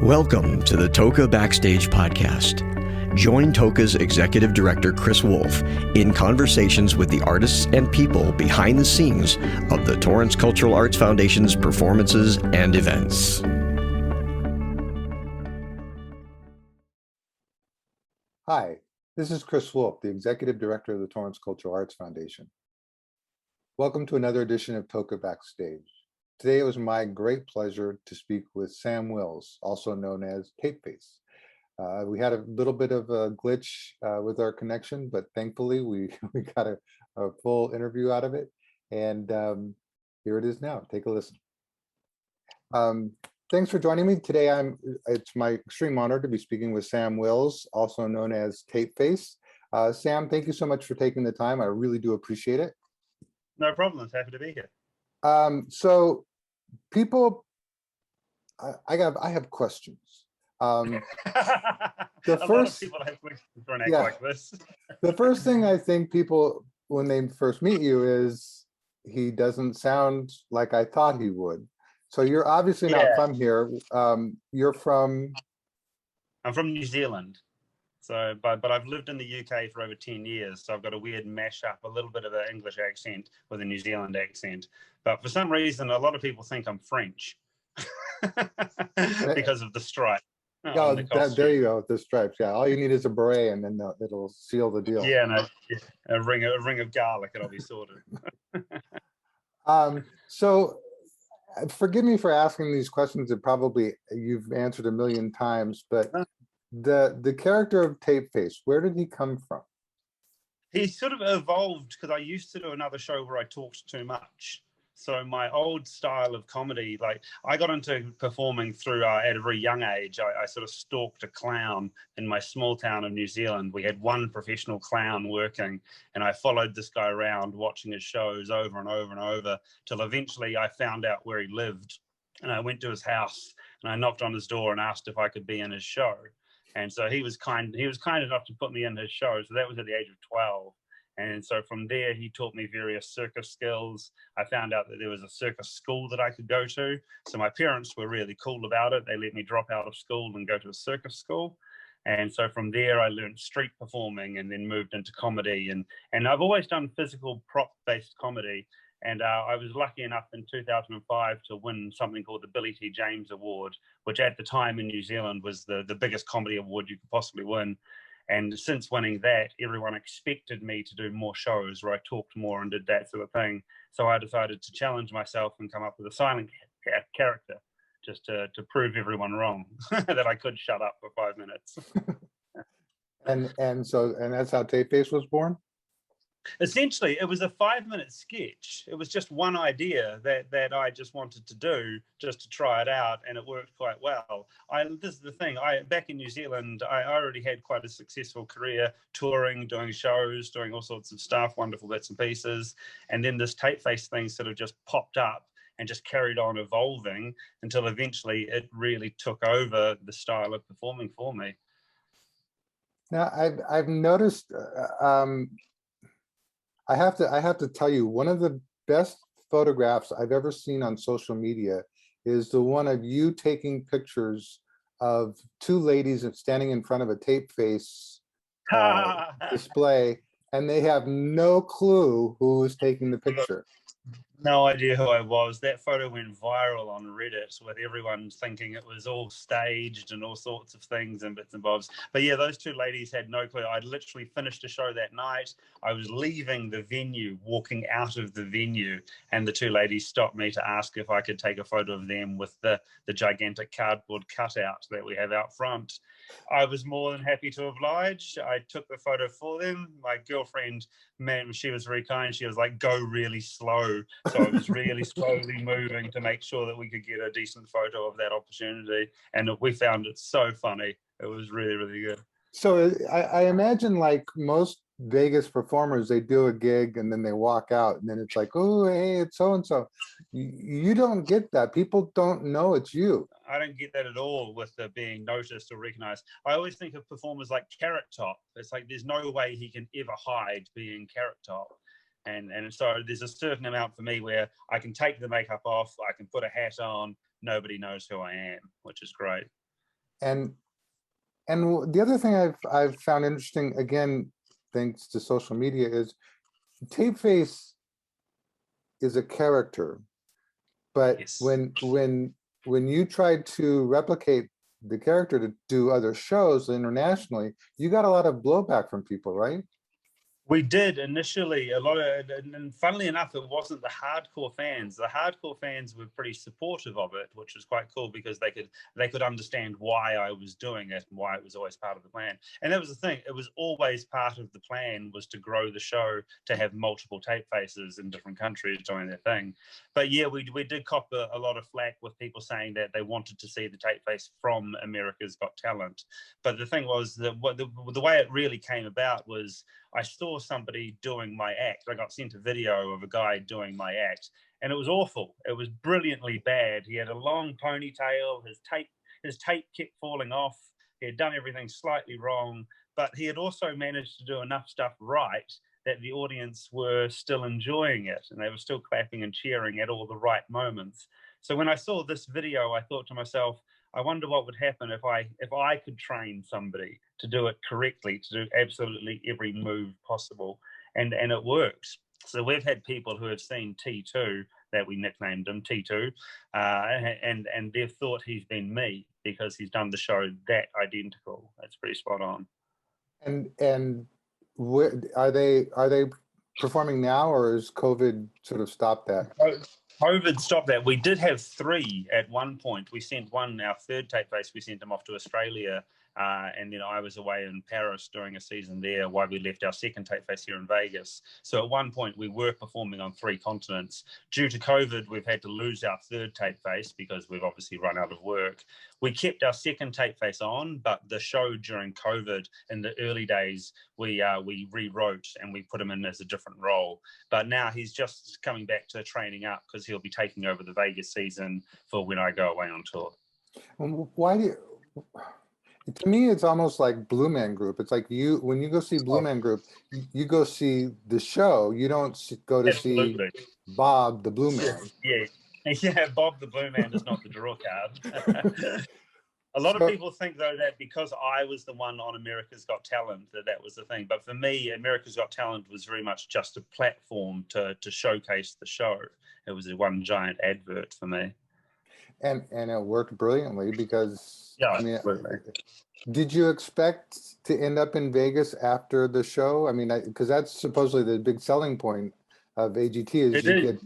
Welcome to the Toka Backstage Podcast. Join Toka's Executive Director, Chris Wolf, in conversations with the artists and people behind the scenes of the Torrance Cultural Arts Foundation's performances and events. Hi, this is Chris Wolf, the Executive Director of the Torrance Cultural Arts Foundation. Welcome to another edition of Toka Backstage. Today it was my great pleasure to speak with Sam Wills, also known as Tapeface. We had a little bit of a glitch with our connection, but thankfully we got a full interview out of it. And here it is now. Take a listen. Thanks for joining me today. It's my extreme honor to be speaking with Sam Wills, also known as Tapeface. Sam, thank you so much for taking the time. I really do appreciate it. No problem. Happy to be here. So people, I have questions. The first, lot of people have questions for an act like this. The first thing I think people, when they first meet you, is he doesn't sound like I thought he would. So you're obviously not from here. You're from? I'm from New Zealand. So, but I've lived in the UK for over 10 years. So I've got a weird mashup, a little bit of an English accent with a New Zealand accent. But for some reason, a lot of people think I'm French because of the stripe. Oh, there you go, the stripes. Yeah, all you need is a beret, and then it'll seal the deal. Yeah, no, a ring of garlic, and I'll be sorted. So, forgive me for asking these questions that probably you've answered a million times, but the character of Tapeface, where did he come from? He sort of evolved because I used to do another show where I talked too much. So my old style of comedy, like I got into performing through at a very young age. I sort of stalked a clown in my small town of New Zealand. We had one professional clown working, and I followed this guy around watching his shows over and over and over till eventually I found out where he lived. And I went to his house and I knocked on his door and asked if I could be in his show. And so he was kind enough to put me in his show. So that was at the age of 12. And so from there, he taught me various circus skills. I found out that there was a circus school that I could go to. So my parents were really cool about it. They let me drop out of school and go to a circus school. And so from there, I learned street performing and then moved into comedy. And I've always done physical prop-based comedy. And I was lucky enough in 2005 to win something called the Billy T. James Award, which at the time in New Zealand was the biggest comedy award you could possibly win. And since winning that, everyone expected me to do more shows where I talked more and did that sort of thing. So I decided to challenge myself and come up with a silent character just to prove everyone wrong that I could shut up for 5 minutes. And that's how Tapeface was born? Essentially, it was a 5-minute sketch. It was just one idea that I just wanted to do just to try it out, and it worked quite well. This is the thing. Back in New Zealand, I already had quite a successful career touring, doing shows, doing all sorts of stuff, wonderful bits and pieces. And then this Tapeface thing sort of just popped up and just carried on evolving until eventually it really took over the style of performing for me. Now, I've noticed. I have to tell you, one of the best photographs I've ever seen on social media is the one of you taking pictures of two ladies standing in front of a Tapeface display, and they have no clue who is taking the picture. No idea who I was. That photo went viral on Reddit with everyone thinking it was all staged and all sorts of things and bits and bobs. But yeah, those two ladies had no clue. I'd literally finished a show that night. I was leaving the venue, walking out of the venue, and the two ladies stopped me to ask if I could take a photo of them with the gigantic cardboard cutout that we have out front. I was more than happy to oblige. I took the photo for them. My girlfriend, man, she was very kind. She was like, go really slow. So I was really slowly moving to make sure that we could get a decent photo of that opportunity. And we found it so funny. It was really, really good. So I imagine, like most Vegas performers, they do a gig and then they walk out, and then it's like, oh, hey, it's so-and-so. You don't get that. People don't know it's you. I don't get that at all with being noticed or recognized. I always think of performers like Carrot Top. It's like there's no way he can ever hide being Carrot Top. And so there's a certain amount for me where I can take the makeup off, I can put a hat on, nobody knows who I am, which is great. and the other thing I've found interesting, again, thanks to social media, is Tapeface is a character, but Yes. when you tried to replicate the character to do other shows internationally, you got a lot of blowback from people, right? We did initially a lot of, and funnily enough, it wasn't the hardcore fans. The hardcore fans were pretty supportive of it, which was quite cool because they could understand why I was doing it and why it was always part of the plan. And that was the thing; it was always part of the plan was to grow the show, to have multiple tape faces in different countries doing their thing. But yeah, we did cop a lot of flack with people saying that they wanted to see the tape face from America's Got Talent. But the thing was that the way it really came about was, I saw somebody doing my act. I got sent a video of a guy doing my act, and it was awful. It was brilliantly bad. He had a long ponytail. His tape kept falling off. He had done everything slightly wrong, but he had also managed to do enough stuff right that the audience were still enjoying it, and they were still clapping and cheering at all the right moments. So when I saw this video, I thought to myself, I wonder what would happen if I could train somebody to do it correctly, to do absolutely every move possible, and it works. So we've had people who have seen T2, that we nicknamed him T2, and they've thought he's been me because he's done the show that identical. That's pretty spot on. And where are they performing now, or is COVID sort of stopped that? COVID stopped that. We did have 3 at one point. We sent one, our third tape face, we sent him off to Australia. And then I was away in Paris during a season there while we left our second tape face here in Vegas. So at one point we were performing on 3 continents. Due to COVID, we've had to lose our third tape face because we've obviously run out of work. We kept our second tape face on, but the show during COVID in the early days, we rewrote and we put him in as a different role. But now he's just coming back to training up because he'll be taking over the Vegas season for when I go away on tour. Why do you... To me, it's almost like Blue Man Group. It's like when you go see Blue Man Group, you go see the show. You don't go to Absolutely. see Bob the Blue Man. Yeah, Bob the Blue Man is not the draw card. A lot of people think, though, that because I was the one on America's Got Talent, that was the thing. But for me, America's Got Talent was very much just a platform to showcase the show. It was one giant advert for me. And it worked brilliantly because, yeah, I mean, did you expect to end up in Vegas after the show? I mean, because that's supposedly the big selling point of AGT is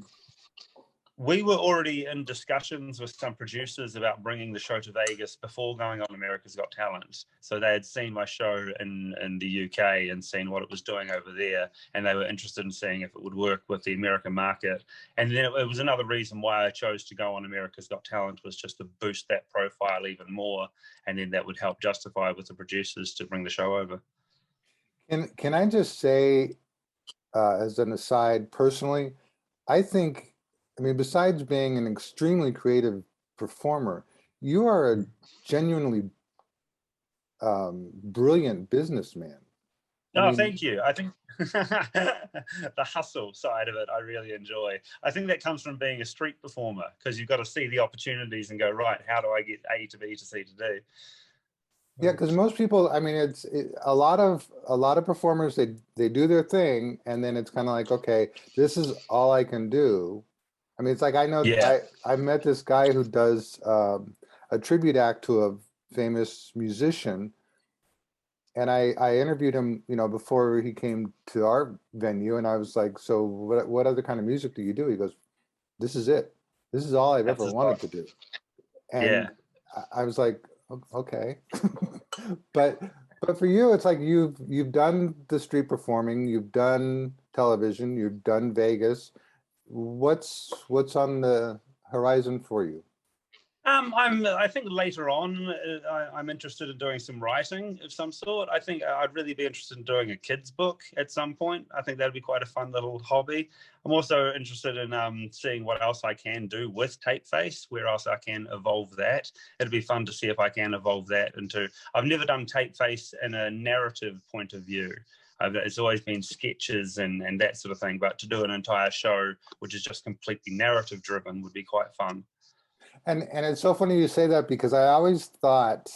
we were already in discussions with some producers about bringing the show to Vegas before going on America's Got Talent. So they had seen my show in the UK and seen what it was doing over there, and they were interested in seeing if it would work with the American market. And then it was another reason why I chose to go on America's Got Talent, was just to boost that profile even more, and then that would help justify with the producers to bring the show over. Can I just say, as an aside, personally, I mean, besides being an extremely creative performer, you are a genuinely brilliant businessman. Thank you. I think the hustle side of it, I really enjoy. I think that comes from being a street performer, because you've got to see the opportunities and go, right, how do I get A to B to C to D? Yeah, because most people, I mean, a lot of performers, they do their thing, and then it's kind of like, okay, this is all I can do. I mean, it's like, I know, I met this guy who does a tribute act to a famous musician, and I interviewed him, you know, before he came to our venue, and I was like, so what other kind of music do you do? He goes, this is it. This is all I've ever wanted to do. And I was like, okay. but for you, it's like you've done the street performing, you've done television, you've done Vegas. What's on the horizon for you? I think later on, I'm interested in doing some writing of some sort. I think I'd really be interested in doing a kid's book at some point. I think that'd be quite a fun little hobby. I'm also interested in seeing what else I can do with Tapeface, where else I can evolve that. It'd be fun to see if I can evolve that into... I've never done Tapeface in a narrative point of view. It's always been sketches and that sort of thing, but to do an entire show which is just completely narrative driven would be quite fun. And it's so funny you say that, because I always thought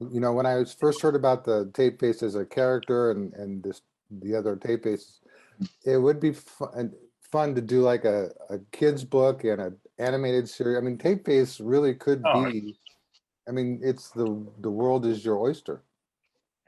You know, when I was first heard about the tape face as a character and the other tape faces, it would be fun to do like a kid's book and an animated series. I mean, tape face really could Oh, be, I mean, it's the world is your oyster.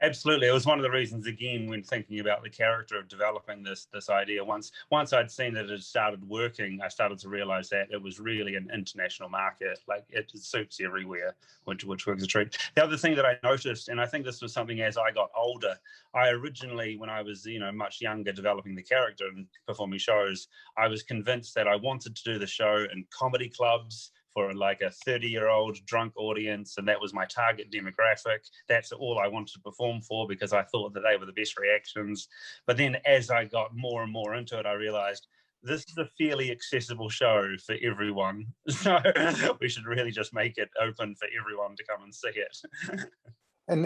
absolutely. It was one of the reasons, again, when thinking about the character of developing this idea. Once I'd seen that it had started working, I started to realize that it was really an international market. Like it suits everywhere, which works a treat. The other thing that I noticed, and I think this was something as I got older, I originally, when I was much younger, developing the character and performing shows, I was convinced that I wanted to do the show in comedy clubs for like a 30-year-old drunk audience, and that was my target demographic. That's all I wanted to perform for because I thought that they were the best reactions. But then as I got more and more into it, I realized this is a fairly accessible show for everyone. So we should really just make it open for everyone to come and see it. And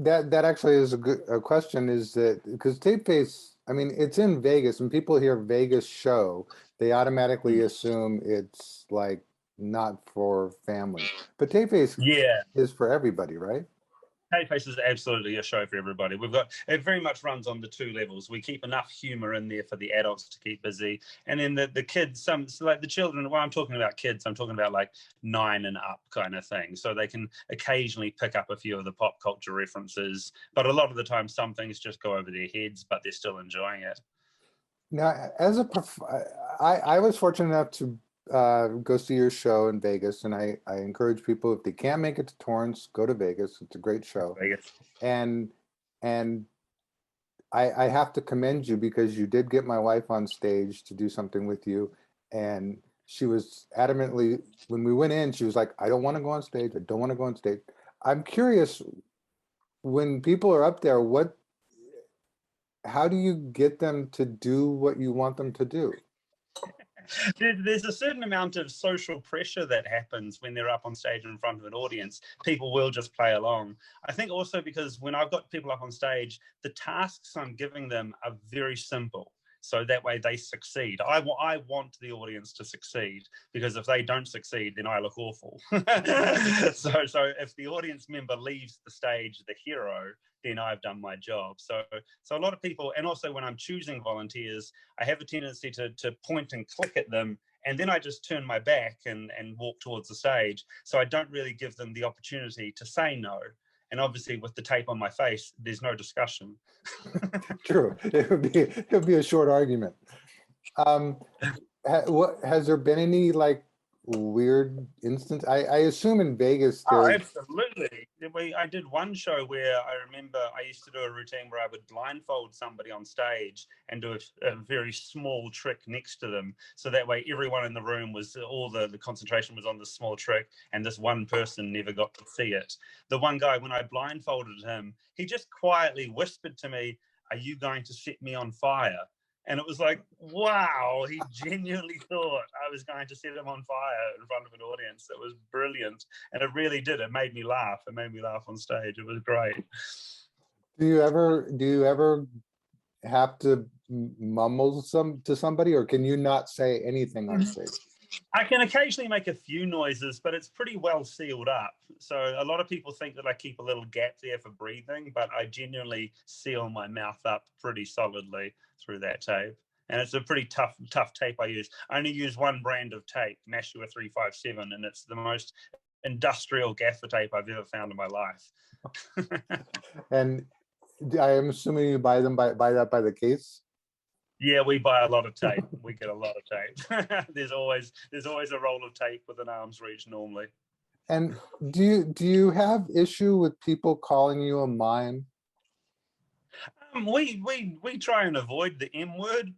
that actually is a question, is that because tape face, I mean, it's in Vegas, and people hear Vegas show, they automatically assume it's like not for family, but tape face Yeah. is for everybody, right? Tape Face is absolutely a show for everybody. It very much runs on the two levels. We keep enough humor in there for the adults to keep busy, and then the kids, so like the children. When I'm talking about kids, I'm talking about like 9 and up kind of thing. So they can occasionally pick up a few of the pop culture references, but a lot of the time, some things just go over their heads, but they're still enjoying it. Now, as I was fortunate enough to go see your show in Vegas, and I encourage people, if they can't make it to Torrance, go to Vegas. It's a great show. Vegas. And I have to commend you, because you did get my wife on stage to do something with you, and she was adamantly, when we went in, she was like, I don't want to go on stage. I don't want to go on stage. I'm curious, when people are up there, how do you get them to do what you want them to do? There's a certain amount of social pressure that happens when they're up on stage in front of an audience. People will just play along. I think also because when I've got people up on stage, the tasks I'm giving them are very simple. So that way they succeed. I want the audience to succeed, because if they don't succeed, then I look awful. so if the audience member leaves the stage the hero, then I've done my job. So a lot of people, and also when I'm choosing volunteers, I have a tendency to point and click at them, and then I just turn my back and walk towards the stage. So I don't really give them the opportunity to say no. And obviously with the tape on my face, there's no discussion. True. It would be a short argument. Has there been any like weird instance? I assume in Vegas Oh, there's. absolutely. I did one show where I remember I used to do a routine where I would blindfold somebody on stage and do a very small trick next to them. So that way everyone in the room was, all the concentration was on the small trick, and this one person never got to see it. The one guy, when I blindfolded him, he just quietly whispered to me, "Are you going to set me on fire?" And it was like, wow, he genuinely thought I was going to set him on fire in front of an audience. It was brilliant. And it really did. It made me laugh. It made me laugh on stage. It was great. Do you ever have to mumble to somebody, or can you not say anything on stage? I can occasionally make a few noises, but it's pretty well sealed up. So a lot of people think that I keep a little gap there for breathing, but I genuinely seal my mouth up pretty solidly through that tape. And it's a pretty tough tape I use. I only use one brand of tape, Nashua 357, and it's the most industrial gaffer tape I've ever found in my life. And I am assuming you buy that by the case? Yeah, we buy a lot of tape. We get a lot of tape. There's always a roll of tape within arm's reach normally. And do you have issue with people calling you a mime? We try and avoid the M word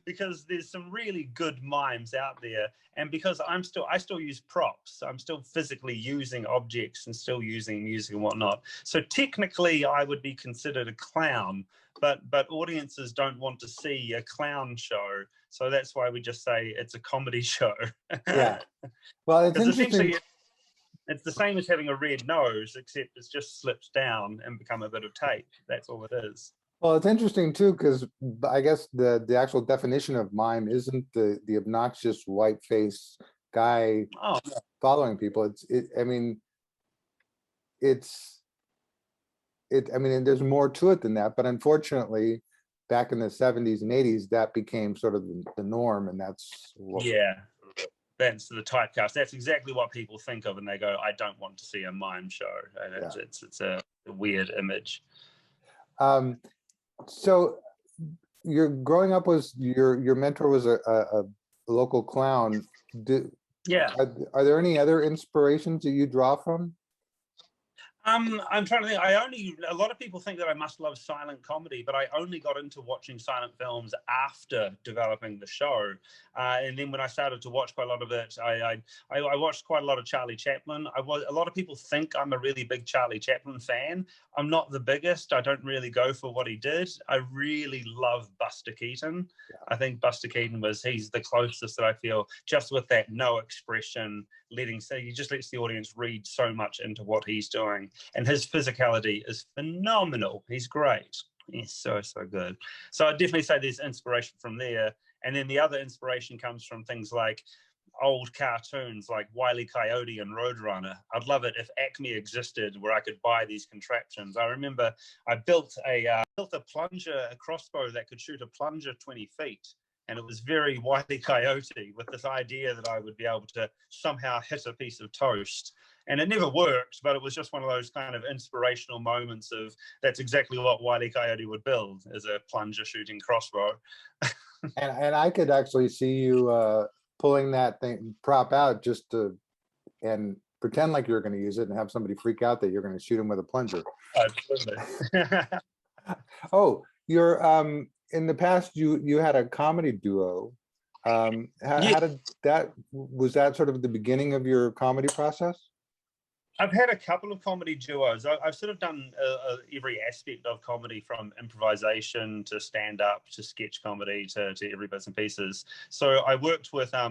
because there's some really good mimes out there, and because I still use props, I'm still physically using objects and still using music and whatnot. So technically, I would be considered a clown, but audiences don't want to see a clown show, so that's why we just say it's a comedy show. Yeah. Well, it's interesting. It's the same as having a red nose, except it just slips down and become a bit of tape. That's all it is. Well, it's interesting too, because I guess the actual definition of mime isn't the obnoxious white face guy following people. I mean, I mean, and there's more to it than that, but unfortunately, back in the 70s and 80s, that became sort of the norm, and that's what, Yeah, that's the typecast. That's exactly what people think of, and they go, "I don't want to see a mime show." And yeah. it's a weird image. So your growing up was your mentor was a local clown. Yeah. Are there any other inspirations that you draw from? I'm trying to think. A lot of people think that I must love silent comedy, but I only got into watching silent films after developing the show. And then when I started to watch quite a lot of it, I watched quite a lot of Charlie Chaplin. A lot of people think I'm a really big Charlie Chaplin fan. I'm not the biggest. I don't really go for what he did. I really love Buster Keaton. Yeah. I think Buster Keaton he's the closest that I feel, just with that no expression, he just lets the audience read so much into what he's doing. And his physicality is phenomenal. He's great. He's so good. So I'd definitely say there's inspiration from there. And then the other inspiration comes from things like old cartoons like Wile E. Coyote and Roadrunner. I'd love it if Acme existed where I could buy these contraptions. I remember I built a crossbow that could shoot a plunger 20 feet. And it was very Wile E. Coyote, with this idea that I would be able to somehow hit a piece of toast. And it never worked, but it was just one of those kind of inspirational moments of that's exactly what Wile E. Coyote would build, as a plunger shooting crossbow. and I could actually see you pulling that thing prop out just to and pretend like you're going to use it and have somebody freak out that you're going to shoot him with a plunger. Absolutely. Oh, you're in the past you had a comedy duo. How did that, was that sort of the beginning of your comedy process? I've had a couple of comedy duos. I've sort of done every aspect of comedy, from improvisation to stand-up to sketch comedy to every bits and pieces. So I worked with I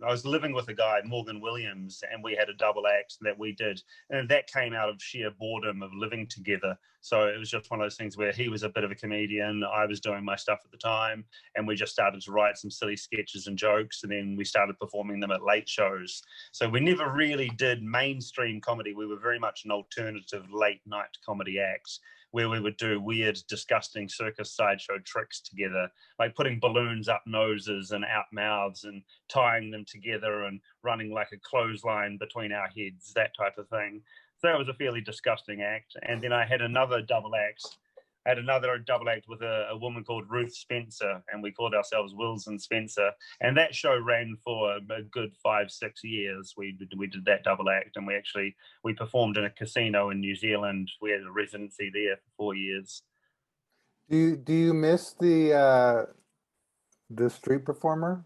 was living with a guy, Morgan Williams, and we had a double act that we did, and that came out of sheer boredom of living together. So it was just one of those things where he was a bit of a comedian, I was doing my stuff at the time, and we just started to write some silly sketches and jokes, and then we started performing them at late shows. So we never really did mainstream comedy. We were very much an alternative late night comedy act, where we would do weird, disgusting circus sideshow tricks together, like putting balloons up noses and out mouths and tying them together and running like a clothesline between our heads, that type of thing. So that was a fairly disgusting act. And then I had another double act. With a woman called Ruth Spencer, and we called ourselves Wills and Spencer. And that show ran for a good 5-6 years. We did that double act, and we performed in a casino in New Zealand. We had a residency there for 4 years. Do you miss the street performer?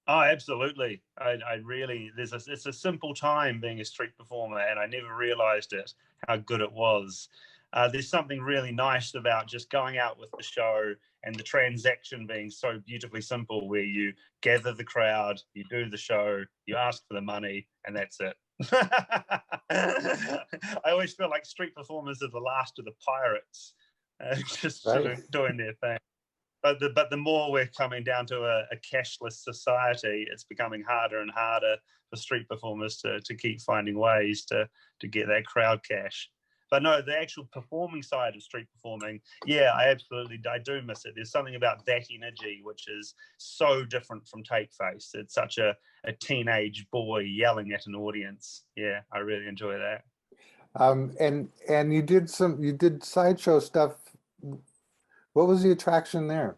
Oh, absolutely. I really, it's a simple time being a street performer, and I never realized how good it was. There's something really nice about just going out with the show and the transaction being so beautifully simple, where you gather the crowd, you do the show, you ask for the money, and that's it. I always feel like street performers are the last of the pirates, just sort of doing their thing. But the more we're coming down to a cashless society, it's becoming harder and harder for street performers to keep finding ways to get that crowd cash. But no, the actual performing side of street performing, yeah, I do miss it. There's something about that energy which is so different from take face. It's such a teenage boy yelling at an audience. Yeah, I really enjoy that. And you did sideshow stuff. What was the attraction there?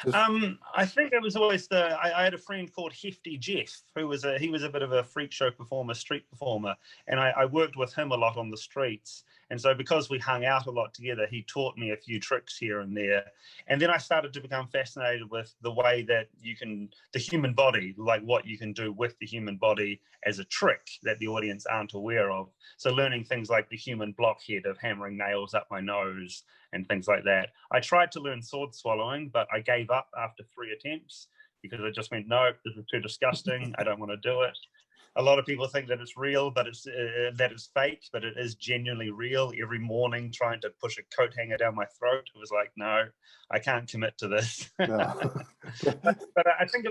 I think it was always I had a friend called Hefty Jeff, who was a bit of a freak show performer, street performer, and I worked with him a lot on the streets. And so because we hung out a lot together, he taught me a few tricks here and there. And then I started to become fascinated with the way that the human body, like what you can do with the human body as a trick that the audience aren't aware of. So learning things like the human blockhead of hammering nails up my nose and things like that. I tried to learn sword swallowing, but I gave up after 3 attempts because I just went, no, this is too disgusting. I don't want to do it. A lot of people think that it's real, but that it's fake, but it is genuinely real. Every morning trying to push a coat hanger down my throat, it was like, no, I can't commit to this. No. but I think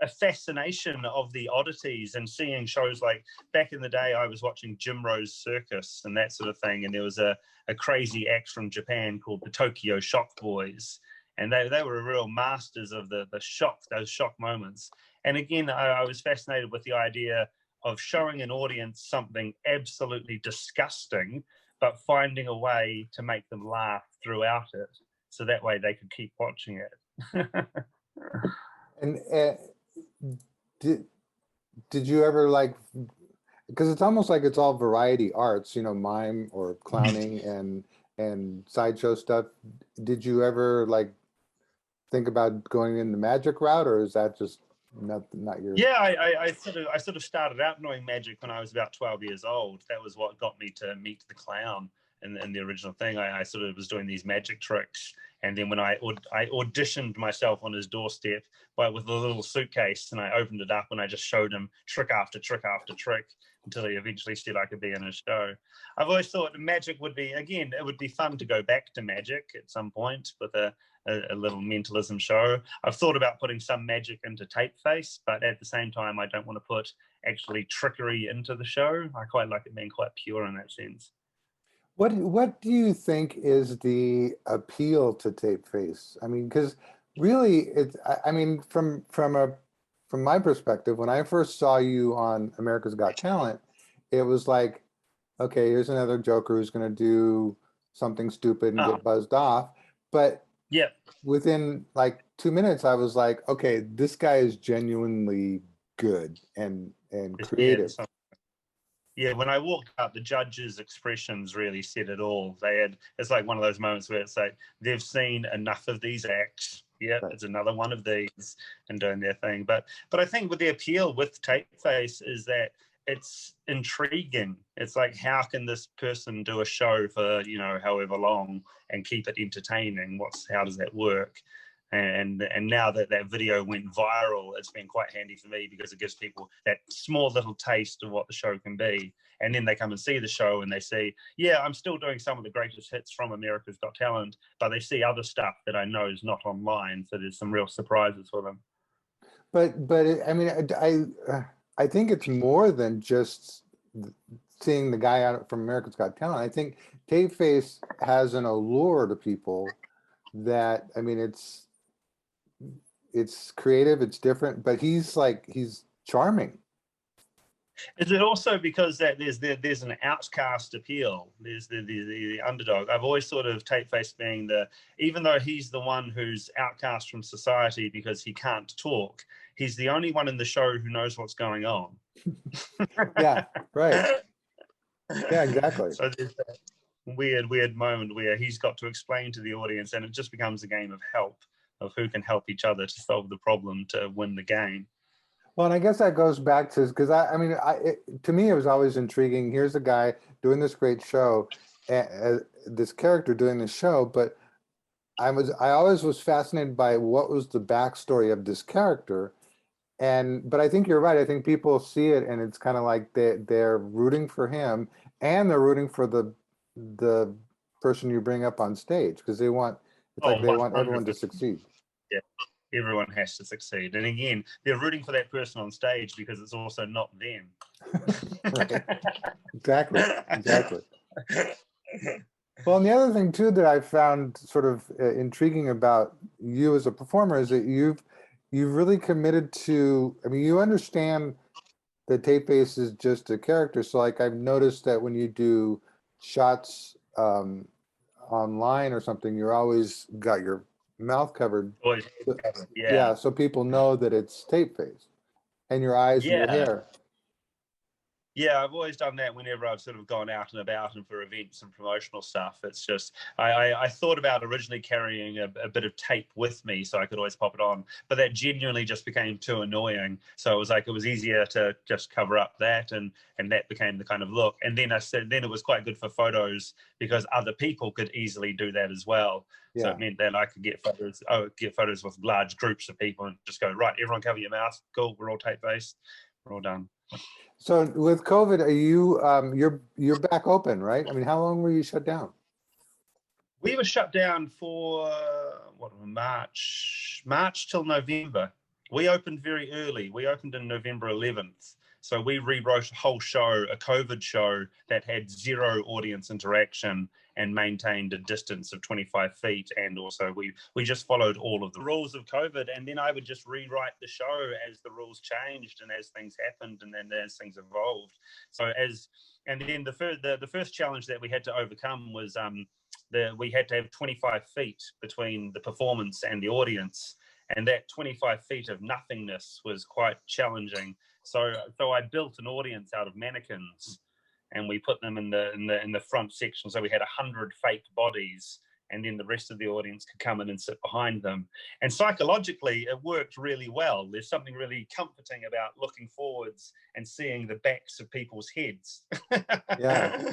a fascination of the oddities and seeing shows like back in the day. I was watching Jim Rose Circus and that sort of thing, and there was a crazy act from Japan called the Tokyo Shock Boys, and they were real masters of the shock, those shock moments. And again, I was fascinated with the idea of showing an audience something absolutely disgusting, but finding a way to make them laugh throughout it, so that way they could keep watching it. And did you ever like, because it's almost like it's all variety arts, you know, mime or clowning and sideshow stuff. Did you ever like think about going in the magic route, or is that just not your? Yeah, I sort of started out knowing magic when I was about 12 years old. That was what got me to meet the clown in the original thing. I sort of was doing these magic tricks, and then when I auditioned myself on his doorstep with a little suitcase, and I opened it up and I just showed him trick after trick after trick until he eventually said I could be in his show. I've always thought magic would be, again, it would be fun to go back to magic at some point with a little mentalism show. I've thought about putting some magic into Tapeface, but at the same time, I don't want to put actually trickery into the show. I quite like it being quite pure in that sense. What do you think is the appeal to Tapeface? I mean, because really, I mean, from my perspective, when I first saw you on America's Got Talent, it was like, okay, here's another joker who's going to do something stupid and get buzzed off. But yeah, within like 2 minutes, I was like, okay, this guy is genuinely good and creative. Yeah, when I walked out, the judges' expressions really said it all. It's like one of those moments where it's like, they've seen enough of these acts. Yeah, right. It's another one of these and doing their thing. But I think with the appeal with Tapeface is that it's intriguing. It's like, how can this person do a show for, you know, however long and keep it entertaining? How does that work? And now that video went viral, it's been quite handy for me because it gives people that small little taste of what the show can be. And then they come and see the show and they see, yeah, I'm still doing some of the greatest hits from America's Got Talent, but they see other stuff that I know is not online. So there's some real surprises for them. But I mean, I think it's more than just seeing the guy out from America's Got Talent. I think Tapeface has an allure to people that, I mean, it's creative, it's different, but he's charming. Is it also because that there's an outcast appeal? There's the underdog. I've always thought of Tapeface being even though he's the one who's outcast from society because he can't talk, he's the only one in the show who knows what's going on. Yeah, right. Yeah, exactly. So there's that weird moment where he's got to explain to the audience, and it just becomes a game of help, of who can help each other to solve the problem to win the game. Well, and I guess that goes back to, because to me, it was always intriguing. Here's a guy doing this great show, this character doing this show, but I always was fascinated by what was the backstory of this character. But I think you're right. I think people see it and it's kind of like they're rooting for him and they're rooting for the person you bring up on stage because they want everyone to succeed. Yeah, everyone has to succeed. And again, they're rooting for that person on stage because it's also not them. Right. Exactly. Well, and the other thing too that I found sort of intriguing about you as a performer is that you've really committed to, I mean, you understand that Tapeface is just a character. So like I've noticed that when you do shots online or something, you're always got your mouth covered. Yeah, so people know that it's Tapeface, and your eyes and your hair. Yeah, I've always done that whenever I've sort of gone out and about and for events and promotional stuff. It's just, I thought about originally carrying a bit of tape with me so I could always pop it on, but that genuinely just became too annoying. So it was easier to just cover up that, and that became the kind of look. And then then it was quite good for photos because other people could easily do that as well. Yeah. So it meant that I could get photos with large groups of people and just go, right, everyone cover your mouth. Cool, we're all tape-based. We're all done. So with COVID, are you you're back open, right? I mean, how long were you shut down? We were shut down for March till November. We opened very early. We opened in November 11th. So we rewrote a whole show, a COVID show that had zero audience interaction and maintained a distance of 25 feet. And also we just followed all of the rules of COVID. And then I would just rewrite the show as the rules changed and as things happened and then as things evolved. And then the first challenge that we had to overcome was we had to have 25 feet between the performance and the audience. And that 25 feet of nothingness was quite challenging. So I built an audience out of mannequins, and we put them in the front section. So we had 100 fake bodies, and then the rest of the audience could come in and sit behind them. And psychologically, it worked really well. There's something really comforting about looking forwards and seeing the backs of people's heads. Yeah.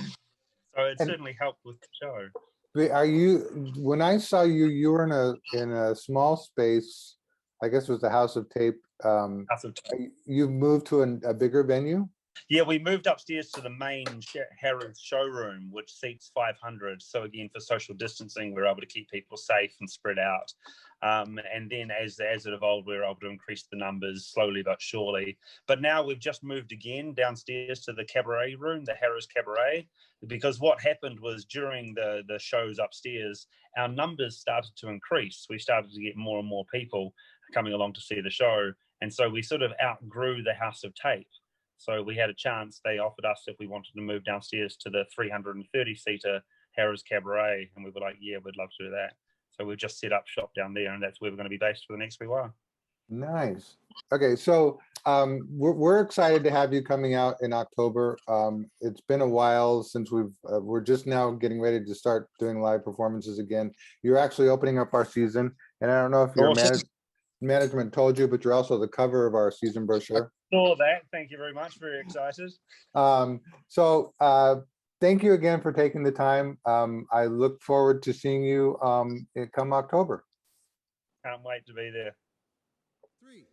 So it certainly helped with the show. When I saw you, you were in a small space, I guess it was the House of Tape. House of Tape. You moved to a bigger venue? Yeah, we moved upstairs to the main Harrods showroom, which seats 500. So again, for social distancing, we're able to keep people safe and spread out. And then as it evolved, we were able to increase the numbers slowly but surely. But now we've just moved again downstairs to the cabaret room, the Harrods Cabaret, because what happened was during the shows upstairs, our numbers started to increase. We started to get more and more people coming along to see the show. And so we sort of outgrew the House of Tape. So we had a chance. They offered us if we wanted to move downstairs to the 330-seater Harrods Cabaret. And we were like, yeah, we'd love to do that. So we just set up shop down there, and that's where we're going to be based for the next wee while. Nice. Okay, so we're excited to have you coming out in October. It's been a while since we're just now getting ready to start doing live performances again. You're actually opening up our season. And I don't know if your management told you, but you're also the cover of our season brochure. Saw that. Thank you very much. Very excited. Thank you again for taking the time. I look forward to seeing you come October. Can't wait to be there. 3.